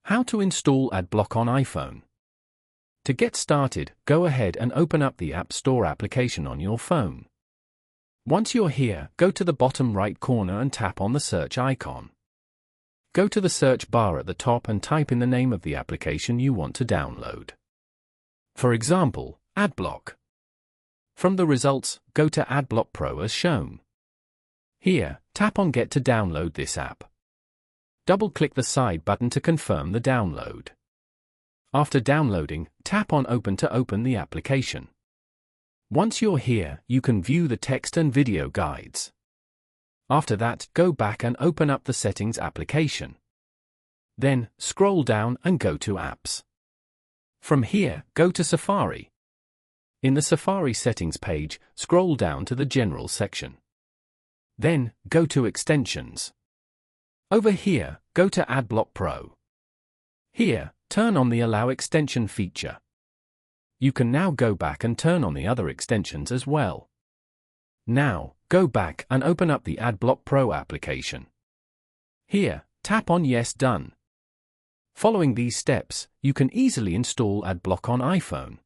How to install AdBlock on iPhone. To get started, go ahead and open up the App Store application on your phone. Once you're here, go to the bottom right corner and tap on the search icon. Go to the search bar at the top and type in the name of the application you want to download. For example, AdBlock. From the results, go to AdBlock Pro as shown. Here, tap on Get to download this app. Double-click the side button to confirm the download. After downloading, tap on Open to open the application. Once you're here, you can view the text and video guides. After that, go back and open up the Settings application. Then, scroll down and go to Apps. From here, go to Safari. In the Safari Settings page, scroll down to the General section. Then, go to Extensions. Over here, go to AdBlock Pro. Here, turn on the Allow Extension feature. You can now go back and turn on the other extensions as well. Now, go back and open up the AdBlock Pro application. Here, tap on Yes Done. Following these steps, you can easily install AdBlock on iPhone.